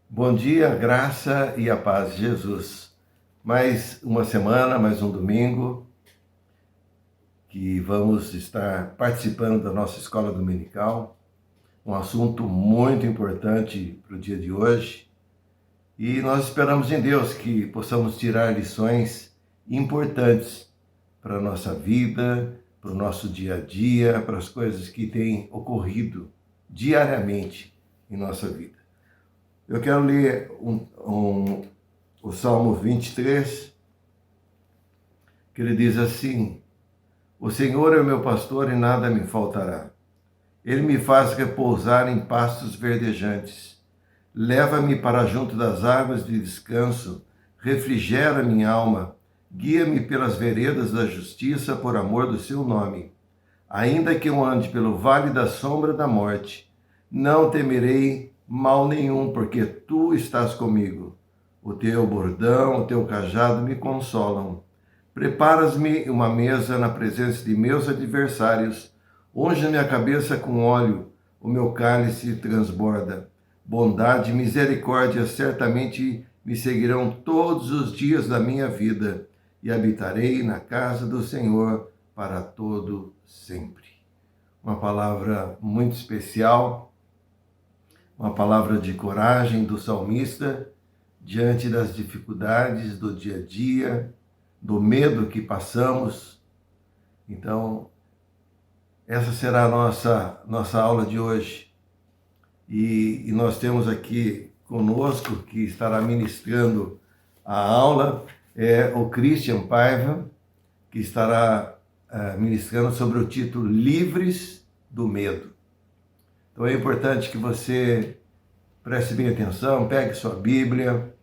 Bom dia, a graça e a paz de Jesus. Mais uma semana, mais um domingo, que vamos estar participando da nossa escola dominical, um assunto muito importante para o dia de hoje. E nós esperamos em Deus que possamos tirar lições importantes para a nossa vida, para o nosso dia a dia, para as coisas que têm ocorrido diariamente em nossa vida. Eu quero ler o Salmo 23, que ele diz assim: O Senhor é o meu pastor e nada me faltará. Ele me faz repousar em pastos verdejantes. Leva-me para junto das águas de descanso, refrigera minha alma, guia-me pelas veredas da justiça por amor do seu nome. Ainda que eu ande pelo vale da sombra da morte, não temerei mal nenhum, porque tu estás comigo. O teu bordão, o teu cajado me consolam. Preparas-me uma mesa na presença de meus adversários. Unge minha cabeça com óleo, o meu cálice transborda. Bondade e misericórdia certamente me seguirão todos os dias da minha vida, e habitarei na casa do Senhor para todo sempre. Uma palavra muito especial, uma palavra de coragem do salmista diante das dificuldades do dia a dia, do medo que passamos. Então, essa será a nossa aula de hoje. E nós temos aqui conosco, que estará ministrando a aula, o Christian Paiva, que estará ministrando sobre o título Livres do Medo. Então é importante que você preste bem atenção, pegue sua Bíblia,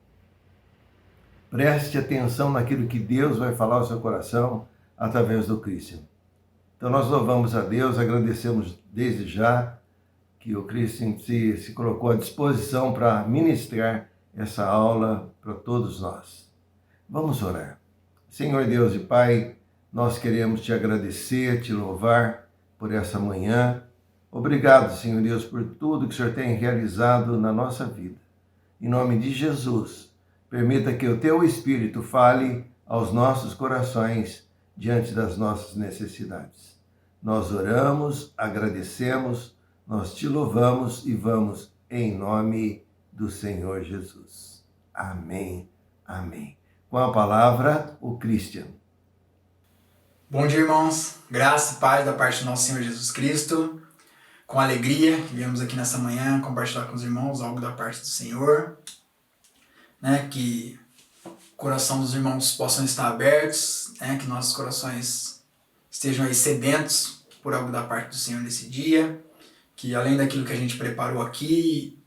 preste atenção naquilo que Deus vai falar ao seu coração através do Christian. Então nós louvamos a Deus, agradecemos desde já que o Christian se colocou à disposição para ministrar essa aula para todos nós. Vamos orar. Senhor Deus e Pai, nós queremos te agradecer, te louvar por essa manhã. Obrigado, Senhor Deus, por tudo que o Senhor tem realizado na nossa vida. Em nome de Jesus, permita que o teu Espírito fale aos nossos corações diante das nossas necessidades. Nós oramos, agradecemos, nós te louvamos e vamos em nome do Senhor Jesus. Amém, amém. Com a palavra, o Christian. Bom dia, irmãos. Graça e paz da parte do nosso Senhor Jesus Cristo. Com alegria que viemos aqui nessa manhã compartilhar com os irmãos algo da parte do Senhor. Que o coração dos irmãos possam estar abertos, que nossos corações estejam aí sedentos por algo da parte do Senhor nesse dia. Que além daquilo que a gente preparou aqui,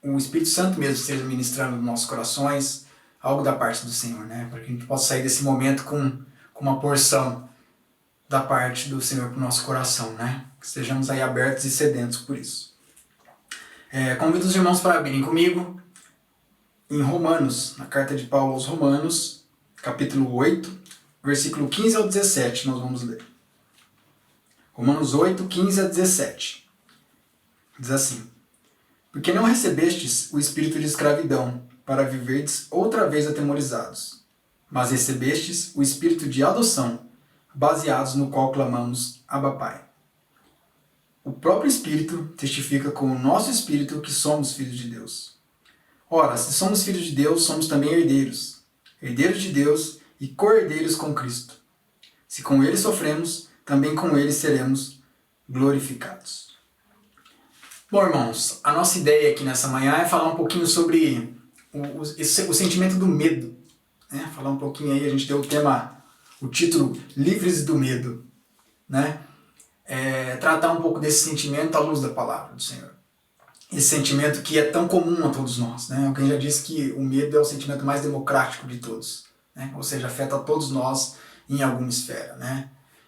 o Espírito Santo mesmo esteja ministrando nos nossos corações algo da parte do Senhor, para que a gente possa sair desse momento com uma porção da parte do Senhor para o nosso coração, que estejamos aí abertos e sedentos por isso. Convido os irmãos para abrirem comigo em Romanos, na carta de Paulo aos Romanos, capítulo 8, versículo 15 ao 17, nós vamos ler. Romanos 8, 15 a 17. Diz assim: Porque não recebestes o espírito de escravidão, para viverdes outra vez atemorizados, mas recebestes o espírito de adoção, baseados no qual clamamos, Abba Pai. O próprio Espírito testifica com o nosso espírito que somos filhos de Deus. Ora, se somos filhos de Deus, somos também herdeiros, herdeiros de Deus e co-herdeiros com Cristo. Se com Ele sofremos, também com Ele seremos glorificados. Bom, irmãos, a nossa ideia aqui nessa manhã é falar um pouquinho sobre o sentimento do medo. Falar um pouquinho aí, a gente deu o título Livres do Medo. Tratar um pouco desse sentimento à luz da palavra do Senhor. Esse sentimento que é tão comum a todos nós. Alguém já disse que o medo é o sentimento mais democrático de todos. Ou seja, afeta a todos nós em alguma esfera.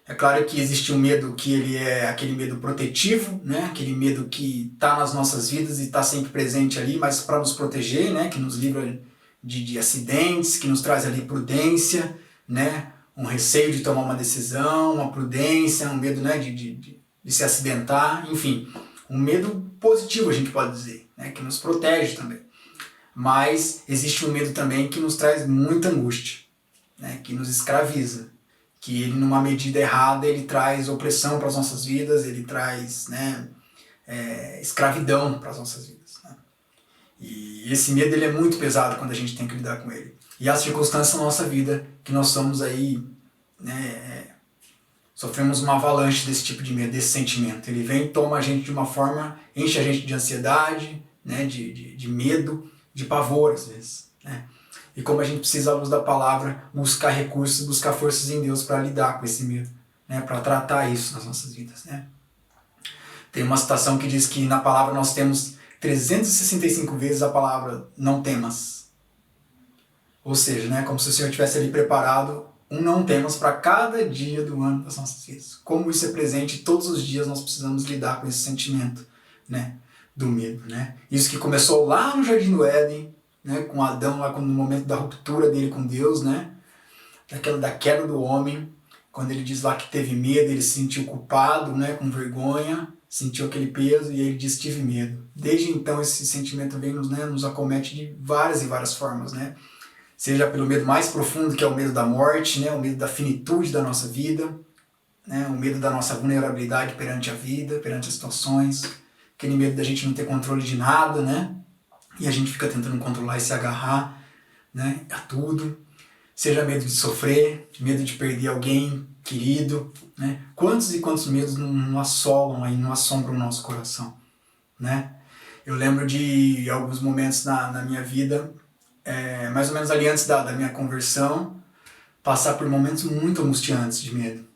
É claro que existe um medo que ele é aquele medo protetivo, aquele medo que está nas nossas vidas e está sempre presente ali, mas para nos proteger, que nos livra de acidentes, que nos traz ali prudência, um receio de tomar uma decisão, uma prudência, um medo de se acidentar, enfim, um medo positivo a gente pode dizer, que nos protege também. Mas existe um medo também que nos traz muita angústia, né? Que nos escraviza, que ele, numa medida errada, ele traz opressão para as nossas vidas, ele traz, né, escravidão para as nossas vidas, né? E esse medo ele é muito pesado quando a gente tem que lidar com ele. E as circunstâncias da nossa vida, que nós somos aí, né, sofremos uma avalanche desse tipo de medo, desse sentimento. Ele vem e toma a gente de uma forma, enche a gente de ansiedade, né, de medo, de pavor às vezes, né? E como a gente precisa, à luz da palavra, buscar recursos, buscar forças em Deus para lidar com esse medo, né, para tratar isso nas nossas vidas, né? Tem uma citação que diz que na palavra nós temos 365 vezes a palavra não temas. Ou seja, né, como se o Senhor tivesse ali preparado um não temas para cada dia do ano das nossas vidas. Como isso é presente, todos os dias nós precisamos lidar com esse sentimento, né, do medo, né? Isso que começou lá no Jardim do Éden, né, com Adão, lá no momento da ruptura dele com Deus, né, da queda do homem, quando ele diz lá que teve medo, ele se sentiu culpado, né, com vergonha, sentiu aquele peso e ele diz tive medo. Desde então esse sentimento vem nos acomete de várias e várias formas, né? Seja pelo medo mais profundo, que é o medo da morte, né, o medo da finitude da nossa vida, né, o medo da nossa vulnerabilidade perante a vida, perante as situações, aquele medo da gente não ter controle de nada, né, e a gente fica tentando controlar e se agarrar, né, a tudo. Seja medo de sofrer, medo de perder alguém querido, né? Quantos e quantos medos não assolam aí, não assombram o nosso coração, né? Eu lembro de alguns momentos na minha vida, mais ou menos ali antes da minha conversão, passar por momentos muito angustiantes de medo,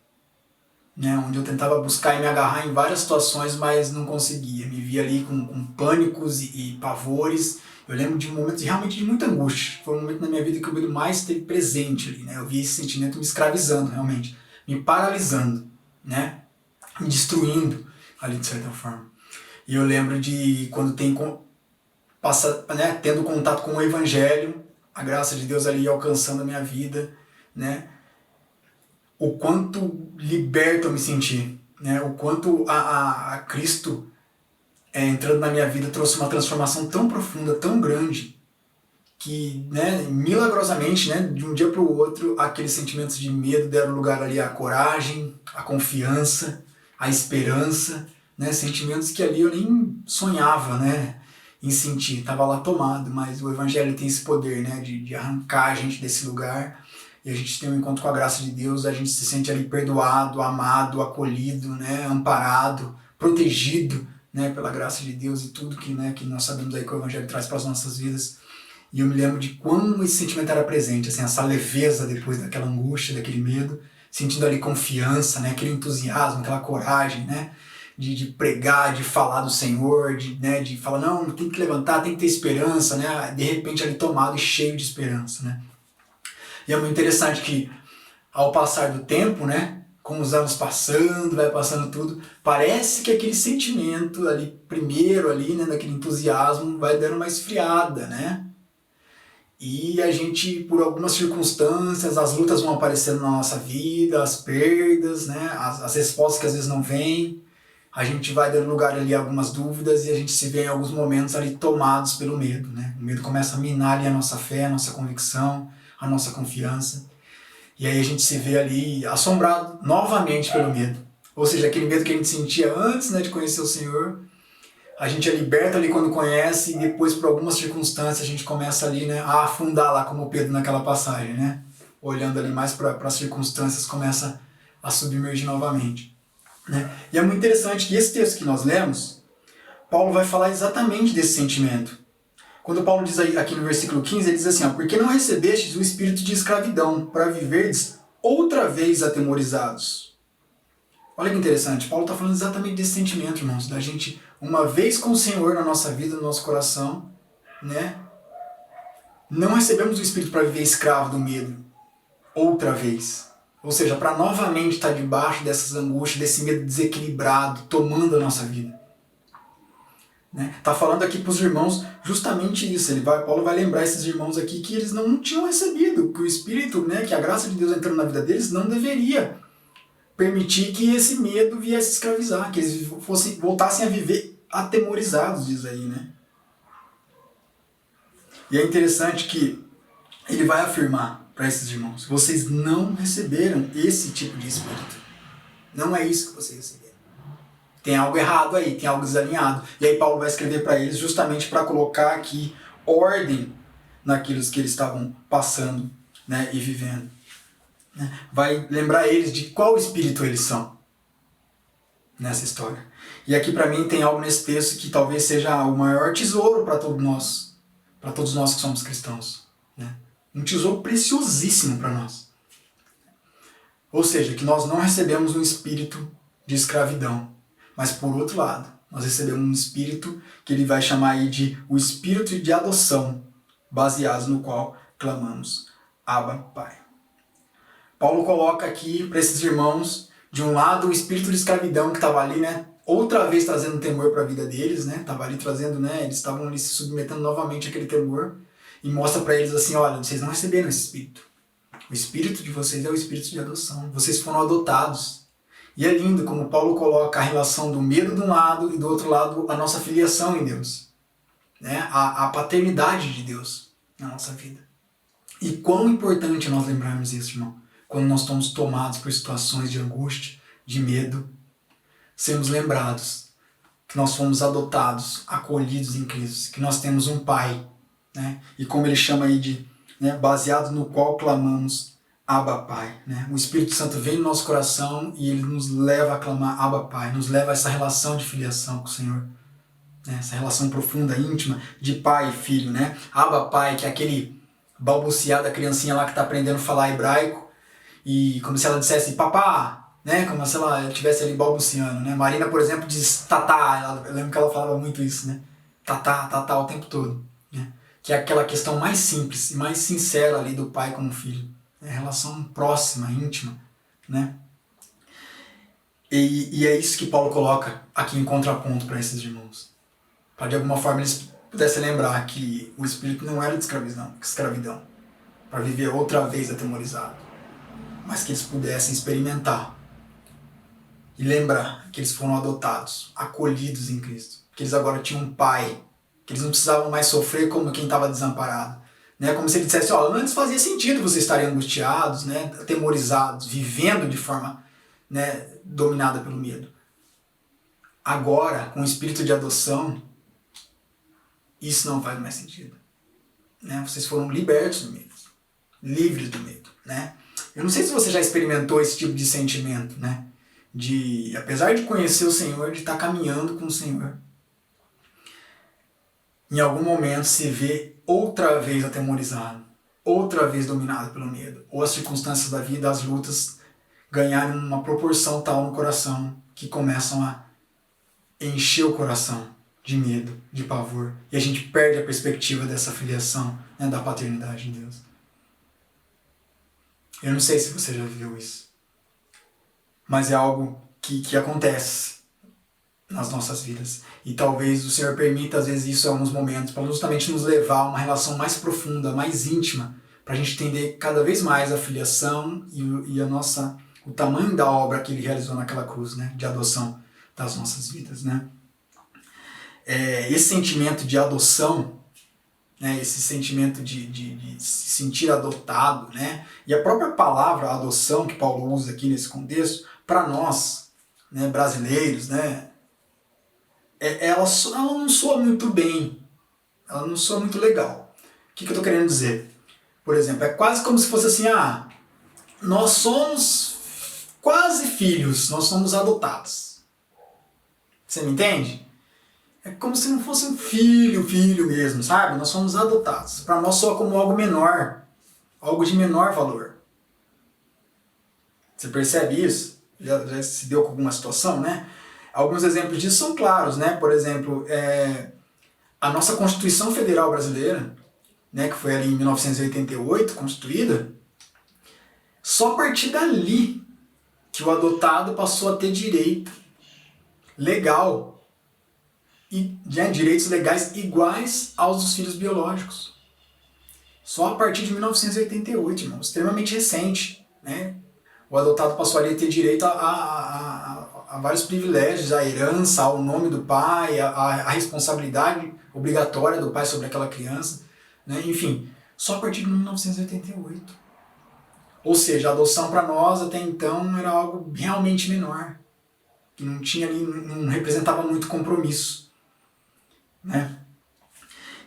né? Onde eu tentava buscar e me agarrar em várias situações, mas não conseguia. Me via ali com pânicos e pavores. Eu lembro de momentos realmente de muita angústia. Foi um momento na minha vida que o medo mais esteve presente ali, né? Eu vi esse sentimento me escravizando realmente, me paralisando, né? Me destruindo ali de certa forma. E eu lembro de quando tendo contato com o Evangelho, a graça de Deus ali alcançando a minha vida, né? O quanto liberto eu me senti, né? O quanto a Cristo entrando na minha vida trouxe uma transformação tão profunda, tão grande, que, né, milagrosamente, né, de um dia para o outro, aqueles sentimentos de medo deram lugar ali à coragem, à confiança, à esperança, né? Sentimentos que ali eu nem sonhava, né, em sentir, estava lá tomado, mas o Evangelho tem esse poder, né, de arrancar a gente desse lugar, e a gente tem um encontro com a graça de Deus, a gente se sente ali perdoado, amado, acolhido, né, amparado, protegido, né, pela graça de Deus e tudo que, né, que nós sabemos aí que o Evangelho traz para as nossas vidas. E eu me lembro de como esse sentimento era presente, assim, essa leveza depois daquela angústia, daquele medo, sentindo ali confiança, né, aquele entusiasmo, aquela coragem, né, de pregar, de falar do Senhor, de falar, não, tem que levantar, tem que ter esperança, né, de repente ali tomado e cheio de esperança, né. E é muito interessante que, ao passar do tempo, né, com os anos passando, vai passando tudo, parece que aquele sentimento ali, primeiro ali, né, daquele entusiasmo, vai dando uma esfriada, né? E a gente, por algumas circunstâncias, as lutas vão aparecendo na nossa vida, as perdas, né, as respostas que às vezes não vêm, a gente vai dando lugar ali a algumas dúvidas e a gente se vê em alguns momentos ali tomados pelo medo, né? O medo começa a minar ali a nossa fé, a nossa convicção, a nossa confiança. E aí a gente se vê ali assombrado novamente pelo medo. Ou seja, aquele medo que a gente sentia antes, né, de conhecer o Senhor, a gente é liberto ali quando conhece e depois por algumas circunstâncias a gente começa ali, né, a afundar lá como Pedro naquela passagem, né? Olhando ali mais para as circunstâncias, começa a submergir novamente, né? E é muito interessante que esse texto que nós lemos, Paulo vai falar exatamente desse sentimento. Quando Paulo diz aí, aqui no versículo 15, ele diz assim, ó, porque não recebestes o espírito de escravidão para viverdes outra vez atemorizados. Olha que interessante, Paulo está falando exatamente desse sentimento, irmãos, da gente, uma vez com o Senhor na nossa vida, no nosso coração, né, não recebemos o espírito para viver escravo do medo outra vez. Ou seja, para novamente estar debaixo dessas angústias, desse medo desequilibrado, tomando a nossa vida. Está falando aqui para os irmãos justamente isso. Paulo vai lembrar esses irmãos aqui que eles não tinham recebido, que o Espírito, né, que a graça de Deus entrando na vida deles não deveria permitir que esse medo viesse escravizar, que eles voltassem a viver atemorizados, diz aí, né? E é interessante que ele vai afirmar para esses irmãos: vocês não receberam esse tipo de espírito. Não é isso que vocês receberam. Tem algo errado aí, tem algo desalinhado. E aí Paulo vai escrever para eles justamente para colocar aqui ordem naquilo que eles estavam passando, né, e vivendo. Vai lembrar eles de qual espírito eles são nessa história. E aqui para mim tem algo nesse texto que talvez seja o maior tesouro para todos nós que somos cristãos, né? Um tesouro preciosíssimo para nós. Ou seja, que nós não recebemos um espírito de escravidão, mas por outro lado, nós recebemos um espírito que ele vai chamar aí de o espírito de adoção, baseado no qual clamamos Abba, Pai. Paulo coloca aqui para esses irmãos, de um lado, o espírito de escravidão que estava ali, né, outra vez trazendo temor para a vida deles, né, estava ali trazendo, né, eles estavam ali se submetendo novamente àquele temor, e mostra para eles assim: olha, vocês não receberam esse espírito. O espírito de vocês é o espírito de adoção. Vocês foram adotados. E é lindo como Paulo coloca a relação do medo de um lado e do outro lado a nossa filiação em Deus, né, a paternidade de Deus na nossa vida. E quão importante nós lembrarmos isso, irmão, quando nós estamos tomados por situações de angústia, de medo, sermos lembrados que nós fomos adotados, acolhidos em Cristo, que nós temos um Pai, né? E como ele chama aí de, né, baseado no qual clamamos Abba, Pai, né? O Espírito Santo vem no nosso coração e ele nos leva a clamar Abba, Pai, nos leva a essa relação de filiação com o Senhor, né? Essa relação profunda, íntima, de pai e filho, né? Abba, Pai, que é aquele balbuciar da criancinha lá que está aprendendo a falar hebraico, e como se ela dissesse papá, né? Como se ela estivesse ali balbuciando, né? Marina, por exemplo, diz tatá, eu lembro que ela falava muito isso, né? Tatá, tatá o tempo todo, né? Que é aquela questão mais simples e mais sincera ali do pai com o filho, né? Relação próxima, íntima, né? E é isso que Paulo coloca aqui em contraponto para esses irmãos, para de alguma forma eles pudessem lembrar que o espírito não era de escravidão, para viver outra vez atemorizado, mas que eles pudessem experimentar e lembrar que eles foram adotados, acolhidos em Cristo, que eles agora tinham um pai, que eles não precisavam mais sofrer como quem estava desamparado, né? Como se ele dissesse: olha, antes fazia sentido vocês estarem angustiados, né, atemorizados, vivendo de forma, né, dominada pelo medo. Agora, com o espírito de adoção, isso não faz mais sentido, né? Vocês foram libertos do medo, livres do medo, né? Eu não sei se você já experimentou esse tipo de sentimento, né? De, apesar de conhecer o Senhor, de estar caminhando com o Senhor, em algum momento se vê outra vez atemorizado, outra vez dominado pelo medo, ou as circunstâncias da vida, as lutas, ganharem uma proporção tal no coração que começam a encher o coração de medo, de pavor, e a gente perde a perspectiva dessa filiação, né, da paternidade de Deus. Eu não sei se você já viveu isso, mas é algo que acontece nas nossas vidas. E talvez o Senhor permita, às vezes, isso em alguns momentos, para justamente nos levar a uma relação mais profunda, mais íntima, para a gente entender cada vez mais a filiação e o tamanho da obra que Ele realizou naquela cruz, né, de adoção das nossas vidas, né? Esse sentimento de adoção, né, esse sentimento de se sentir adotado, né, e a própria palavra adoção que Paulo usa aqui nesse contexto, para nós, né, brasileiros, né, ela não soa muito bem, ela não soa muito legal. O que eu estou querendo dizer? Por exemplo, é quase como se fosse assim: nós somos quase filhos, nós somos adotados. Você me entende? É como se não fosse um filho mesmo, sabe? Nós somos adotados. Para nós soa como algo menor, algo de menor valor. Você percebe isso? Já se deu com alguma situação, né? Alguns exemplos disso são claros, né? Por exemplo, a nossa Constituição Federal Brasileira, né, que foi ali em 1988 constituída, só a partir dali que o adotado passou a ter direito legal e direitos legais iguais aos dos filhos biológicos. Só a partir de 1988, irmão, extremamente recente, né? O adotado passou ali a ter direito a vários privilégios, a herança, ao nome do pai, a responsabilidade obrigatória do pai sobre aquela criança, né? Enfim, só a partir de 1988. Ou seja, a adoção para nós até então era algo realmente menor, que não tinha ali, não representava muito compromisso, né?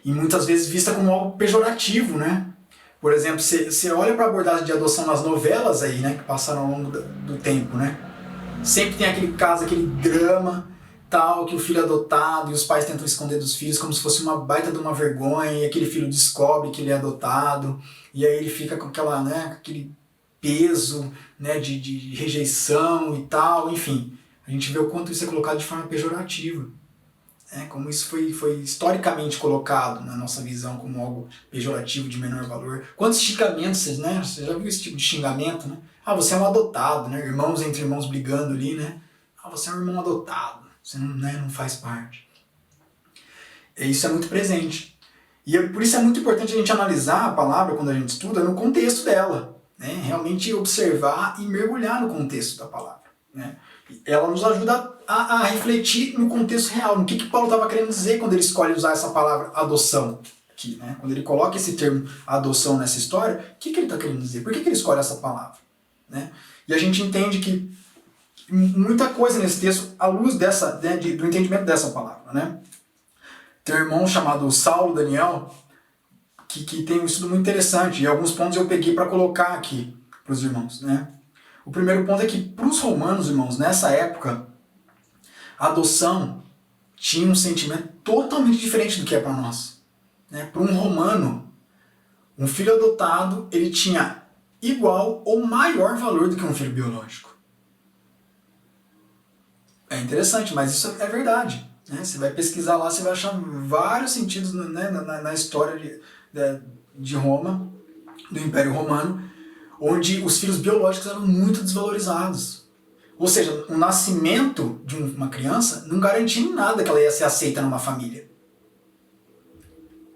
E muitas vezes vista como algo pejorativo, né? Por exemplo, você olha para a abordagem de adoção nas novelas aí, né, que passaram ao longo do tempo, né? Sempre tem aquele caso, aquele drama, tal, que o filho é adotado e os pais tentam esconder dos filhos como se fosse uma baita de uma vergonha, e aquele filho descobre que ele é adotado, e aí ele fica com aquela, né, aquele peso, né, de rejeição e tal, enfim. A gente vê o quanto isso é colocado de forma pejorativa. Como isso foi historicamente colocado na nossa visão como algo pejorativo, de menor valor. Quantos xingamentos, né? Você já viu esse tipo de xingamento, né? Ah, você é um adotado, né? Irmãos entre irmãos brigando ali, né? Ah, você é um irmão adotado, você não, né, não faz parte. E isso é muito presente. E por isso é muito importante a gente analisar a palavra quando a gente estuda no contexto dela, né? Realmente observar e mergulhar no contexto da palavra, né? Ela nos ajuda a refletir no contexto real, no que Paulo estava querendo dizer quando ele escolhe usar essa palavra adoção aqui, né? Quando ele coloca esse termo adoção nessa história, o que ele está querendo dizer? Por que ele escolhe essa palavra? Né? E a gente entende que muita coisa nesse texto à luz dessa, né, do entendimento dessa palavra, né? Tem um irmão chamado Saulo Daniel que tem um estudo muito interessante, e alguns pontos eu peguei para colocar aqui para os irmãos, né? O primeiro ponto é que, para os romanos, irmãos, nessa época, a adoção tinha um sentimento totalmente diferente do que é para nós. Né? Para um romano, um filho adotado ele tinha igual ou maior valor do que um filho biológico. É interessante, mas isso é verdade. Né? Você vai pesquisar lá, você vai achar vários sentidos, né, na história de Roma, do Império Romano, onde os filhos biológicos eram muito desvalorizados. Ou seja, o nascimento de uma criança não garantia em nada que ela ia ser aceita numa família.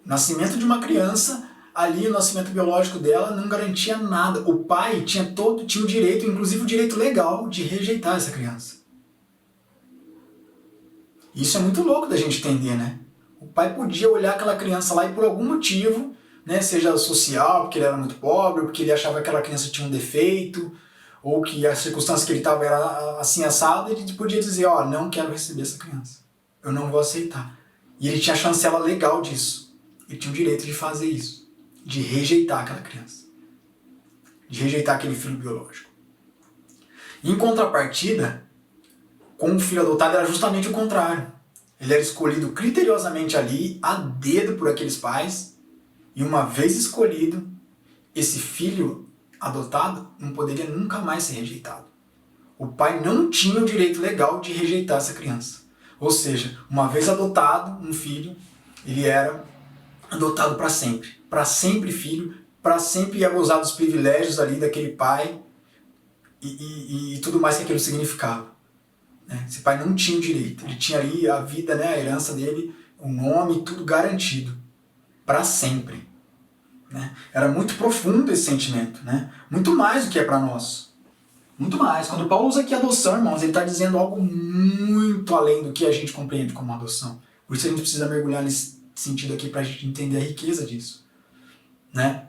O nascimento de uma criança, ali o nascimento biológico dela não garantia nada. O pai tinha o direito, inclusive o direito legal, de rejeitar essa criança. Isso é muito louco da gente entender, né? O pai podia olhar aquela criança lá e por algum motivo, né, seja social, porque ele era muito pobre, porque ele achava que aquela criança tinha um defeito, ou que a circunstância que ele estava era assim assada, ele podia dizer, ó, não quero receber essa criança, eu não vou aceitar. E ele tinha a chancela legal disso, ele tinha o direito de fazer isso, de rejeitar aquela criança, de rejeitar aquele filho biológico. Em contrapartida, com o filho adotado era justamente o contrário. Ele era escolhido criteriosamente ali, a dedo por aqueles pais, e uma vez escolhido, esse filho adotado não poderia nunca mais ser rejeitado. O pai não tinha o direito legal de rejeitar essa criança. Ou seja, uma vez adotado um filho, ele era adotado para sempre filho, para sempre ia gozar dos privilégios ali daquele pai e tudo mais que aquilo significava. Esse pai não tinha o direito, ele tinha ali a vida, né, a herança dele, o nome, tudo garantido, para sempre. Né? Era muito profundo esse sentimento, né? Muito mais do que é para nós. Muito mais. Quando Paulo usa aqui adoção, irmãos, ele está dizendo algo muito além do que a gente compreende como adoção. Por isso a gente precisa mergulhar nesse sentido aqui para a gente entender a riqueza disso. Né?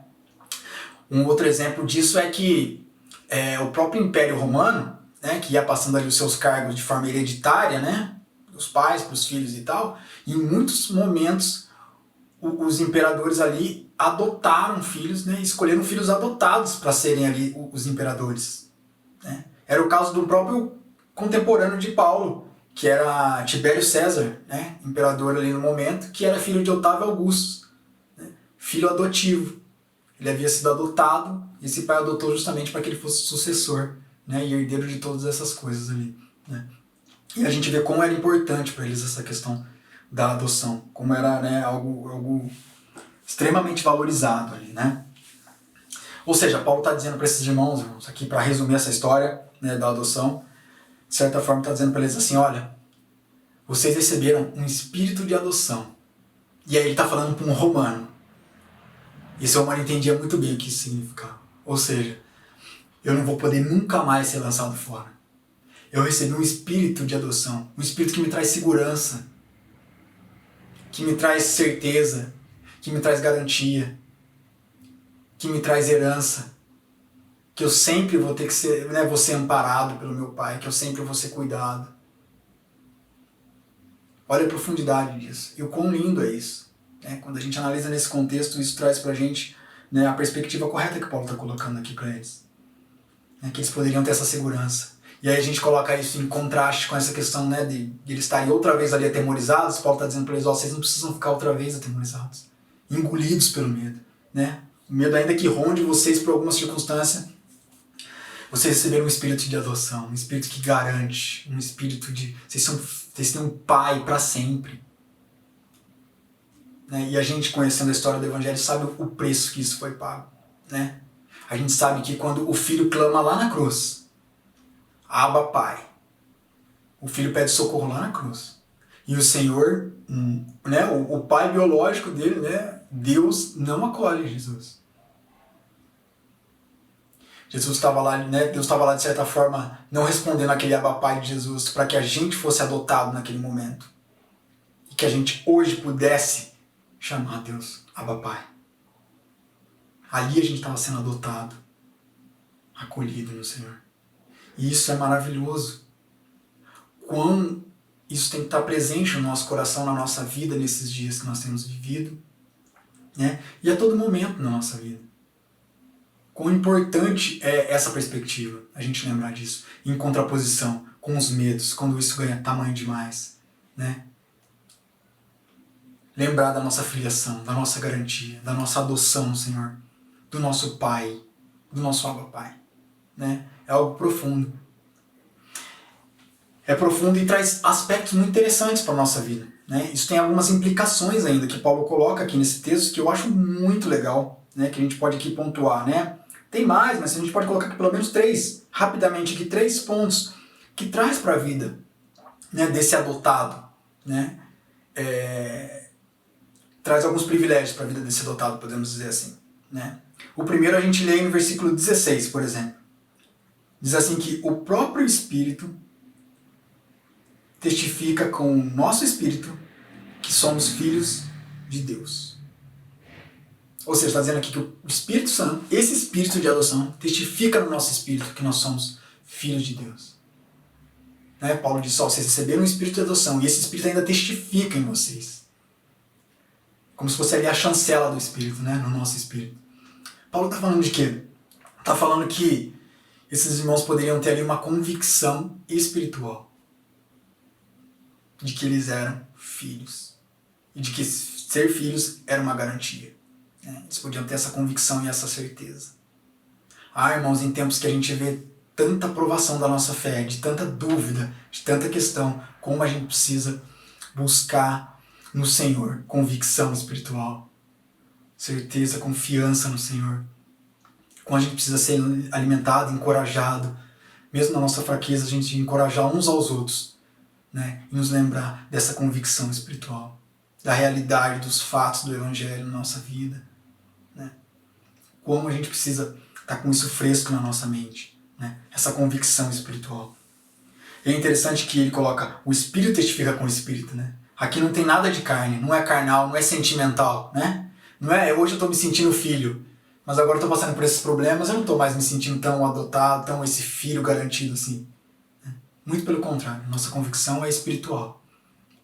Um outro exemplo disso é que o próprio Império Romano, né, que ia passando ali os seus cargos de forma hereditária, né, dos pais para os filhos e tal, em muitos momentos os imperadores ali adotaram filhos, né, escolheram filhos adotados para serem ali os imperadores. Né. Era o caso do próprio contemporâneo de Paulo, que era Tibério César, né, imperador ali no momento, que era filho de Otávio Augusto, né, filho adotivo. Ele havia sido adotado e esse pai adotou justamente para que ele fosse sucessor, né, e herdeiro de todas essas coisas ali. Né. E a gente vê como era importante para eles essa questão da adoção, como era, né, algo extremamente valorizado ali, né? Ou seja, Paulo está dizendo para esses irmãos aqui, para resumir essa história, né, da adoção, de certa forma está dizendo para eles assim, olha, vocês receberam um espírito de adoção. E aí ele está falando para um romano. Esse romano entendia muito bem o que isso significava. Ou seja, eu não vou poder nunca mais ser lançado fora. Eu recebi um espírito de adoção, um espírito que me traz segurança, que me traz certeza, que me traz garantia, que me traz herança, que eu sempre vou ter que ser, né, vou ser amparado pelo meu Pai, que eu sempre vou ser cuidado. Olha a profundidade disso. E o quão lindo é isso. Né? Quando a gente analisa nesse contexto, isso traz pra gente, né, a perspectiva correta que Paulo está colocando aqui para eles. Né, que eles poderiam ter essa segurança. E aí a gente coloca isso em contraste com essa questão, né, de eles estarem outra vez ali atemorizados. Paulo está dizendo para eles, vocês não precisam ficar outra vez atemorizados, engolidos pelo medo. Né? O medo ainda que ronde vocês por alguma circunstância, vocês receberam um espírito de adoção, um espírito que garante, um espírito de... Vocês têm um pai para sempre. Né? E a gente, conhecendo a história do Evangelho, sabe o preço que isso foi pago. Né? A gente sabe que quando o filho clama lá na cruz, Abba, Pai, o filho pede socorro lá na cruz. E o Senhor, né, o pai biológico dele, né, Deus, não acolhe Jesus. Jesus estava lá, né, Deus estava lá de certa forma não respondendo aquele Abba Pai de Jesus para que a gente fosse adotado naquele momento. E que a gente hoje pudesse chamar Deus Abba Pai. Ali a gente estava sendo adotado, acolhido no Senhor. E isso é maravilhoso. Quão isso tem que estar presente no nosso coração, na nossa vida, nesses dias que nós temos vivido. Né? E a todo momento na nossa vida. Quão importante é essa perspectiva, a gente lembrar disso, em contraposição com os medos, quando isso ganha tamanho demais. Né? Lembrar da nossa filiação, da nossa garantia, da nossa adoção no Senhor, do nosso Pai, do nosso Abba Pai. Né? É algo profundo. É profundo e traz aspectos muito interessantes para a nossa vida. Né? Isso tem algumas implicações ainda que Paulo coloca aqui nesse texto que eu acho muito legal, né? Que a gente pode aqui pontuar. Né? Tem mais, mas a gente pode colocar aqui pelo menos rapidamente aqui, 3 pontos que traz para a vida, né, desse adotado. Né? Traz alguns privilégios para a vida desse adotado, podemos dizer assim. Né? O primeiro a gente lê no versículo 16, por exemplo. Diz assim que o próprio Espírito testifica com o nosso Espírito que somos filhos de Deus. Ou seja, está dizendo aqui que o Espírito Santo, esse Espírito de adoção, testifica no nosso Espírito que nós somos filhos de Deus. Né? Paulo diz, vocês receberam um Espírito de adoção e esse Espírito ainda testifica em vocês. Como se fosse ali a chancela do Espírito, né? No nosso Espírito. Paulo está falando de quê? Está falando que esses irmãos poderiam ter ali uma convicção espiritual de que eles eram filhos e de que ser filhos era uma garantia. Né? Eles podiam ter essa convicção e essa certeza. Irmãos, em tempos que a gente vê tanta provação da nossa fé, de tanta dúvida, de tanta questão, como a gente precisa buscar no Senhor convicção espiritual, certeza, confiança no Senhor. Como a gente precisa ser alimentado, encorajado, mesmo na nossa fraqueza, a gente encorajar uns aos outros, né? E nos lembrar dessa convicção espiritual, da realidade dos fatos do Evangelho na nossa vida. Né? Como a gente precisa estar com isso fresco na nossa mente, né? Essa convicção espiritual. E é interessante que ele coloca, o Espírito testifica com o Espírito. Né? Aqui não tem nada de carne, não é carnal, não é sentimental. Né? Não é, hoje eu estou me sentindo filho, mas agora eu estou passando por esses problemas, eu não estou mais me sentindo tão adotado, tão esse filho garantido assim. Muito pelo contrário, nossa convicção é espiritual.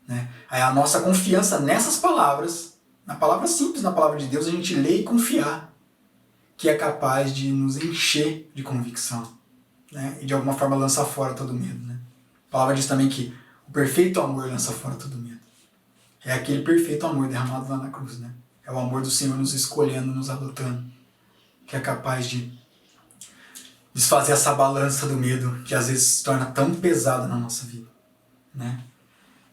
Né? Aí a nossa confiança nessas palavras, na palavra simples, na palavra de Deus, a gente lê e confiar, que é capaz de nos encher de convicção. Né? E de alguma forma lançar fora todo medo. Né? A palavra diz também que o perfeito amor lança fora todo medo. É aquele perfeito amor derramado lá na cruz. Né? É o amor do Senhor nos escolhendo, nos adotando, que é capaz de desfazer essa balança do medo que às vezes se torna tão pesada na nossa vida. Né?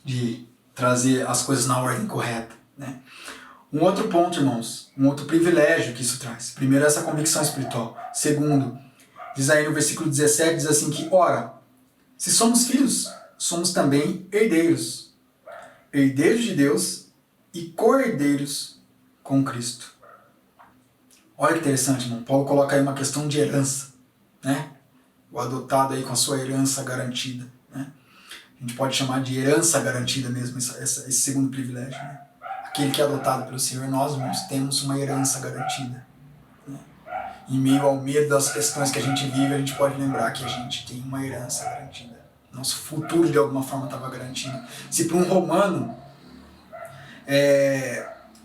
De trazer as coisas na ordem correta. Né? Um outro ponto, irmãos, um outro privilégio que isso traz. Primeiro, essa convicção espiritual. Segundo, diz aí no versículo 17, diz assim que, ora, se somos filhos, somos também herdeiros. Herdeiros de Deus e co-herdeiros com Cristo. Olha que interessante, irmão. Paulo coloca aí uma questão de herança. Né? O adotado aí com a sua herança garantida. Né? A gente pode chamar de herança garantida mesmo, esse segundo privilégio. Né? aquele que é adotado pelo Senhor, nós, irmãos, temos uma herança garantida. Né? Em meio ao medo das questões que a gente vive, a gente pode lembrar que a gente tem uma herança garantida. Nosso futuro, de alguma forma, estava garantido. Se para um romano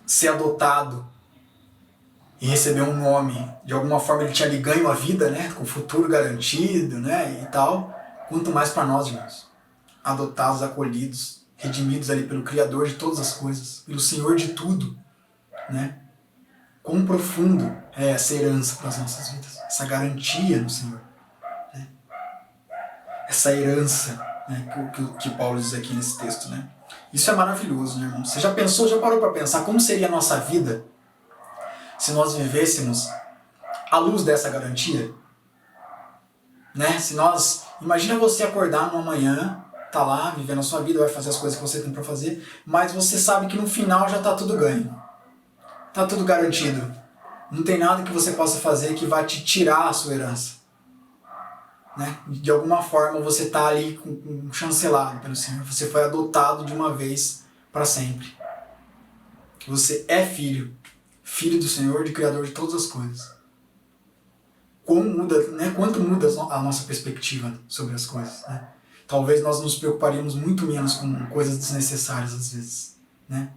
ser adotado e receber um nome, de alguma forma ele tinha ali ganho a vida, né, com futuro garantido, né, e tal, quanto mais para nós, irmãos, adotados, acolhidos, redimidos ali pelo Criador de todas as coisas, pelo Senhor de tudo, né? Quão profundo é essa herança para as nossas vidas, essa garantia no Senhor, né? Essa herança, né, que Paulo diz aqui nesse texto, né? Isso é maravilhoso, né, irmão? Você já pensou, já parou para pensar como seria a nossa vida se nós vivêssemos à luz dessa garantia? Né? Se nós, imagina você acordar numa manhã, tá lá vivendo a sua vida, vai fazer as coisas que você tem para fazer, mas você sabe que no final já tá tudo ganho, tá tudo garantido, não tem nada que você possa fazer que vá te tirar a sua herança, né? De alguma forma você tá ali com chancelado pelo Senhor, você foi adotado de uma vez para sempre, você é filho do Senhor, de Criador de todas as coisas. Como muda, né? Quanto muda a nossa perspectiva sobre as coisas, né? Talvez nós nos preocuparíamos muito menos com coisas desnecessárias às vezes, né?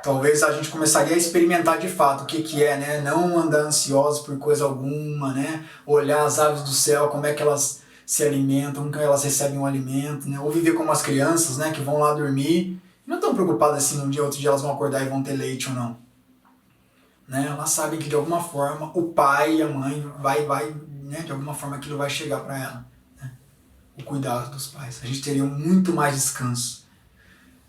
Talvez a gente começaria a experimentar de fato o que é, né? Não andar ansiosos por coisa alguma, né? Olhar as aves do céu, como é que elas se alimentam, como elas recebem o alimento, né? Ou viver como as crianças, né? Que vão lá dormir, não estão preocupadas assim, um dia ou outro dia elas vão acordar e vão ter leite ou não. Né? Elas sabem que de alguma forma o pai e a mãe vai né? De alguma forma aquilo vai chegar para ela, né? O cuidado dos pais. A gente teria muito mais descanso.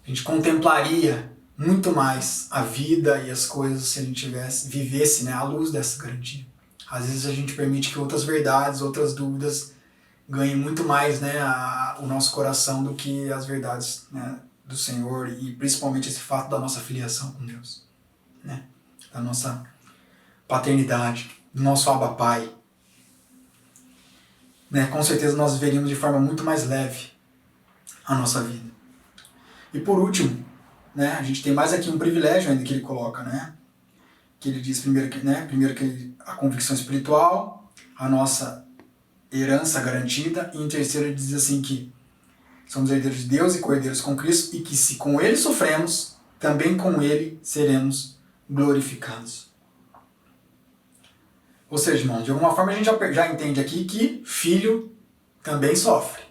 A gente contemplaria muito mais a vida e as coisas se a gente vivesse, né, à luz dessa garantia. Às vezes a gente permite que outras verdades, outras dúvidas ganhem muito mais, né, o nosso coração do que as verdades, né, do Senhor, e principalmente esse fato da nossa filiação com Deus, né? Da nossa paternidade, do nosso Abba Pai. Né? Com certeza nós viveríamos de forma muito mais leve a nossa vida. E por último, né, a gente tem mais aqui um privilégio ainda que ele coloca, né? Que ele diz primeiro que a convicção espiritual, a nossa herança garantida, e em terceiro ele diz assim que somos herdeiros de Deus e co-herdeiros com Cristo, e que se com ele sofremos, também com ele seremos glorificados. Ou seja, irmão, de alguma forma a gente já entende aqui que filho também sofre,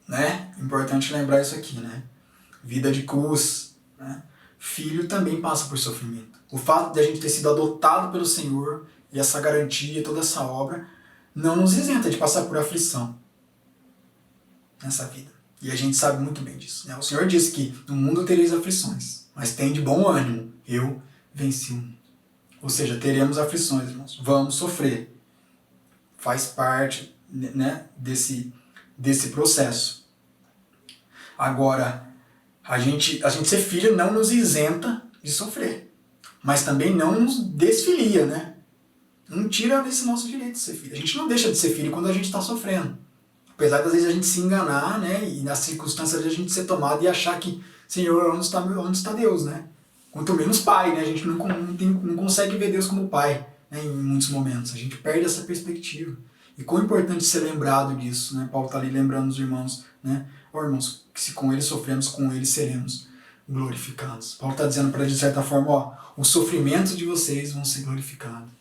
né? Importante lembrar isso aqui, né? Vida de cruz, né? Filho também passa por sofrimento. O fato de a gente ter sido adotado pelo Senhor e essa garantia, toda essa obra, não nos isenta de passar por aflição nessa vida. E a gente sabe muito bem disso, né? O Senhor disse que no mundo tereis aflições, mas tem de bom ânimo, eu venci o mundo. Ou seja, teremos aflições, irmãos. Vamos sofrer. Faz parte, né, desse processo. Agora, a gente ser filho não nos isenta de sofrer, mas também não nos desfilia, né? Não tira desse nosso direito de ser filho. A gente não deixa de ser filho quando a gente está sofrendo. Apesar das vezes a gente se enganar, né, e nas circunstâncias a gente ser tomado e achar que, Senhor, onde está Deus, né? Quanto menos pai, né? A gente não consegue ver Deus como pai, né, em muitos momentos. A gente perde essa perspectiva. E quão importante ser lembrado disso, né? Paulo está ali lembrando os irmãos, né? Irmãos, que se com ele sofremos, com ele seremos glorificados. Paulo está dizendo para, de certa forma, os sofrimentos de vocês vão ser glorificados.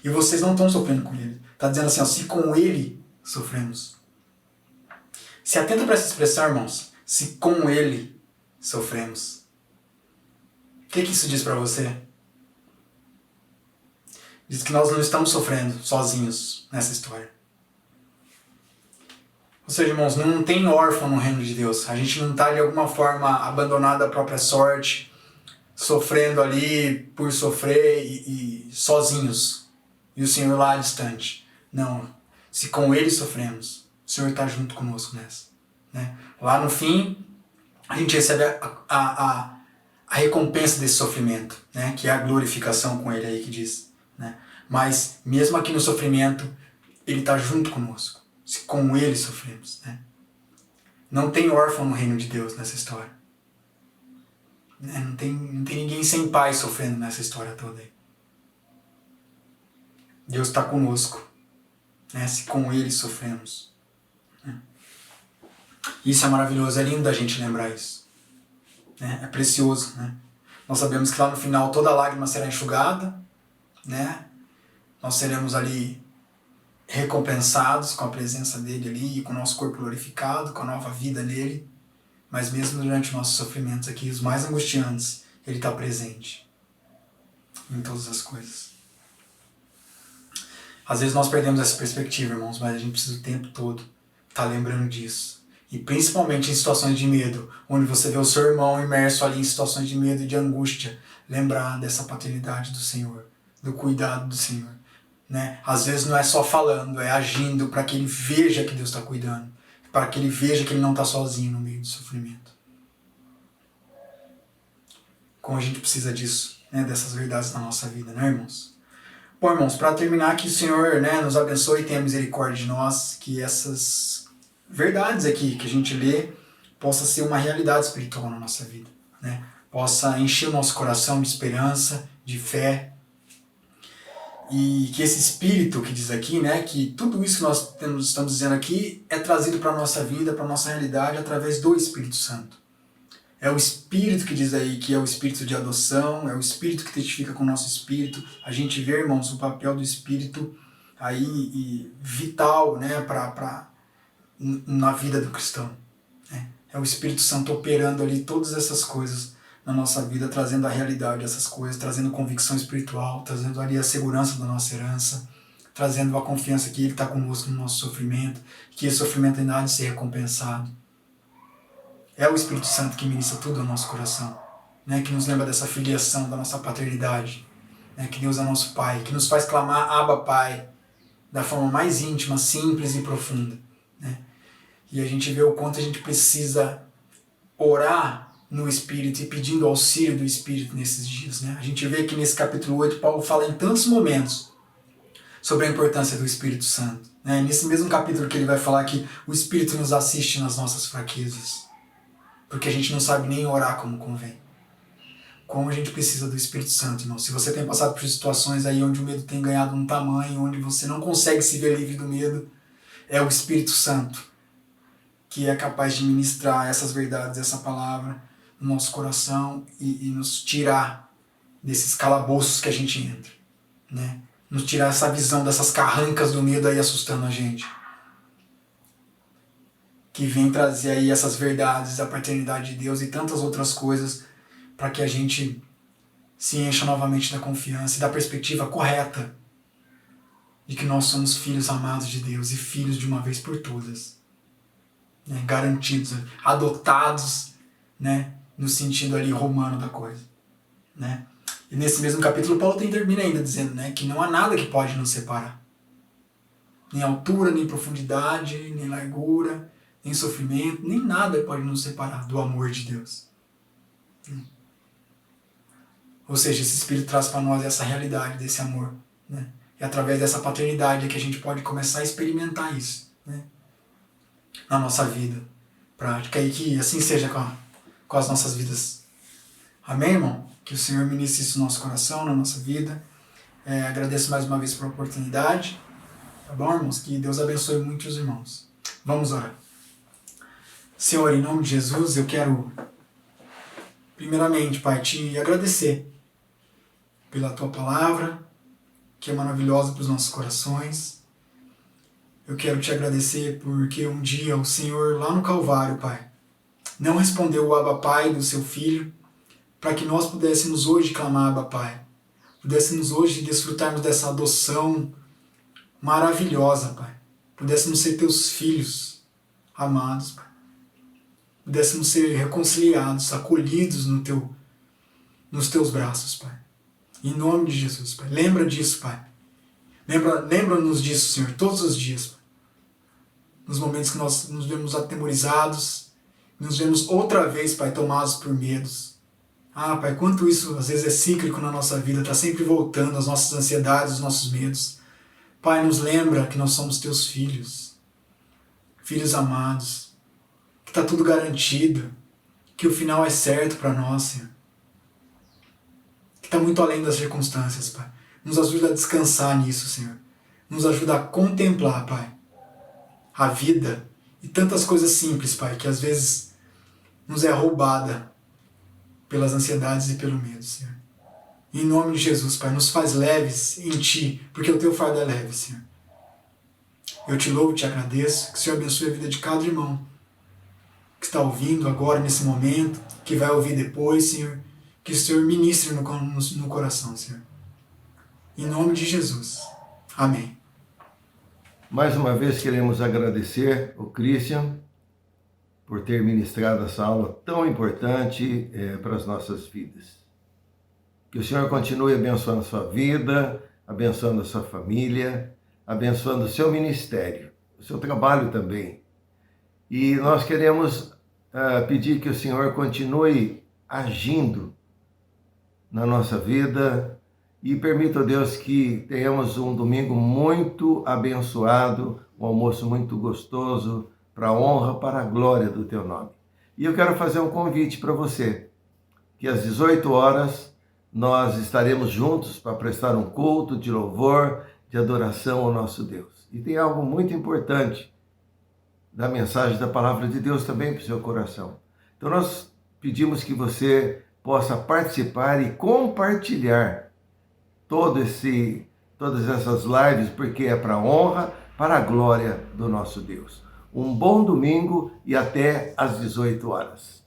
E vocês não estão sofrendo com ele. Está dizendo assim, se com ele sofremos. Se atenta para essa expressão, irmãos. Se com ele sofremos. O que isso diz para você? Diz que nós não estamos sofrendo sozinhos nessa história. Ou seja, irmãos, não tem órfão no reino de Deus. A gente não está de alguma forma abandonado à própria sorte, sofrendo ali por sofrer e sozinhos. E o Senhor lá distante. Não. Se com ele sofremos, o Senhor está junto conosco nessa. Né? Lá no fim, a gente recebe a recompensa desse sofrimento, né? Que é a glorificação com ele aí que diz. Né? Mas, mesmo aqui no sofrimento, ele está junto conosco. Se com ele sofremos. Né? Não tem órfão no reino de Deus nessa história. Né? Não tem ninguém sem pai sofrendo nessa história toda aí. Deus está conosco, né? Se com Ele sofremos. Isso é maravilhoso, é lindo a gente lembrar isso. Né? É precioso. Né? Nós sabemos que lá no final toda lágrima será enxugada, né? Nós seremos ali recompensados com a presença dele ali, com o nosso corpo glorificado, com a nova vida nele. Mas mesmo durante nossos sofrimentos aqui, os mais angustiantes, ele está presente em todas as coisas. Às vezes nós perdemos essa perspectiva, irmãos, mas a gente precisa o tempo todo estar lembrando disso. E principalmente em situações de medo, onde você vê o seu irmão imerso ali em situações de medo e de angústia, lembrar dessa paternidade do Senhor, do cuidado do Senhor. Né? Às vezes não é só falando, é agindo para que ele veja que Deus está cuidando, para que ele veja que ele não está sozinho no meio do sofrimento. Como a gente precisa disso, né? Dessas verdades na nossa vida, né, irmãos? Bom, irmãos, para terminar, que o Senhor, né, nos abençoe e tenha misericórdia de nós, que essas verdades aqui que a gente lê possa ser uma realidade espiritual na nossa vida, né? Possa encher o nosso coração de esperança, de fé, e que esse espírito que diz aqui, né, que tudo isso que nós estamos dizendo aqui é trazido para a nossa vida, para a nossa realidade através do Espírito Santo. É o Espírito que diz aí que é o Espírito de adoção, é o Espírito que testifica com o nosso Espírito. A gente vê, irmãos, o papel do Espírito aí vital, né, na vida do cristão. Né? É o Espírito Santo operando ali todas essas coisas na nossa vida, trazendo a realidade dessas coisas, trazendo convicção espiritual, trazendo ali a segurança da nossa herança, trazendo a confiança que Ele está conosco no nosso sofrimento, que esse sofrimento ainda há de ser recompensado. É o Espírito Santo que ministra tudo ao nosso coração, né? Que nos lembra dessa filiação, da nossa paternidade, né? Que Deus é nosso Pai, que nos faz clamar Abba Pai, da forma mais íntima, simples e profunda. Né? E a gente vê o quanto a gente precisa orar no Espírito e pedindo auxílio do Espírito nesses dias. Né? A gente vê que nesse capítulo 8, Paulo fala em tantos momentos sobre a importância do Espírito Santo. Né? Nesse mesmo capítulo que ele vai falar que o Espírito nos assiste nas nossas fraquezas, porque a gente não sabe nem orar como convém. Como a gente precisa do Espírito Santo, irmão. Se você tem passado por situações aí onde o medo tem ganhado um tamanho, onde você não consegue se ver livre do medo, é o Espírito Santo que é capaz de ministrar essas verdades, essa palavra no nosso coração e nos tirar desses calabouços que a gente entra, né? Nos tirar essa visão dessas carrancas do medo aí assustando a gente, que vem trazer aí essas verdades da paternidade de Deus e tantas outras coisas para que a gente se encha novamente da confiança e da perspectiva correta de que nós somos filhos amados de Deus e filhos de uma vez por todas, né? Garantidos, adotados, né? No sentido ali romano da coisa, né? E nesse mesmo capítulo Paulo termina ainda dizendo, né, que não há nada que pode nos separar, nem altura, nem profundidade, nem largura, nem sofrimento, nem nada pode nos separar do amor de Deus. Ou seja, esse Espírito traz para nós essa realidade desse amor, né? E através dessa paternidade é que a gente pode começar a experimentar isso, né? Na nossa vida prática, e que assim seja com as nossas vidas. Amém, irmão? Que o Senhor ministre isso no nosso coração, na nossa vida. Agradeço mais uma vez pela oportunidade. Tá bom, irmãos? Que Deus abençoe muito os irmãos. Vamos orar. Senhor, em nome de Jesus, eu quero, primeiramente, Pai, te agradecer pela Tua palavra, que é maravilhosa para os nossos corações. Eu quero te agradecer porque um dia o Senhor, lá no Calvário, Pai, não respondeu o Abba Pai do Seu Filho, para que nós pudéssemos hoje clamar Abba Pai, pudéssemos hoje desfrutarmos dessa adoção maravilhosa, Pai, pudéssemos ser Teus filhos amados, Pai, pudéssemos ser reconciliados, acolhidos nos Teus braços, Pai. Em nome de Jesus, Pai. Lembra disso, Pai. Lembra-nos disso, Senhor, todos os dias, Pai. Nos momentos que nós nos vemos atemorizados, nos vemos outra vez, Pai, tomados por medos. Ah, Pai, quanto isso às vezes é cíclico na nossa vida, está sempre voltando, as nossas ansiedades, os nossos medos. Pai, nos lembra que nós somos Teus filhos, filhos amados, que está tudo garantido, que o final é certo para nós, Senhor. está muito além das circunstâncias, Pai. Nos ajuda a descansar nisso, Senhor. Nos ajuda a contemplar, Pai, a vida e tantas coisas simples, Pai, que às vezes nos é roubada pelas ansiedades e pelo medo, Senhor. Em nome de Jesus, Pai, nos faz leves em Ti, porque o Teu fardo é leve, Senhor. Eu te louvo e te agradeço, que o Senhor abençoe a vida de cada irmão que está ouvindo agora, nesse momento, que vai ouvir depois, Senhor. Que o Senhor ministre no coração, Senhor. Em nome de Jesus. Amém. Mais uma vez queremos agradecer o Christian por ter ministrado essa aula tão importante para as nossas vidas. Que o Senhor continue abençoando a sua vida, abençoando a sua família, abençoando o seu ministério, o seu trabalho também. E nós queremos pedir que o Senhor continue agindo na nossa vida e permita, Deus, que tenhamos um domingo muito abençoado, um almoço muito gostoso, para a honra, para a glória do Teu nome. E eu quero fazer um convite para você, que às 18 horas nós estaremos juntos para prestar um culto de louvor, de adoração ao nosso Deus. E tem algo muito importante da mensagem da Palavra de Deus também para o seu coração. Então nós pedimos que você possa participar e compartilhar todas essas lives, porque é para a honra, para a glória do nosso Deus. Um bom domingo e até às 18 horas.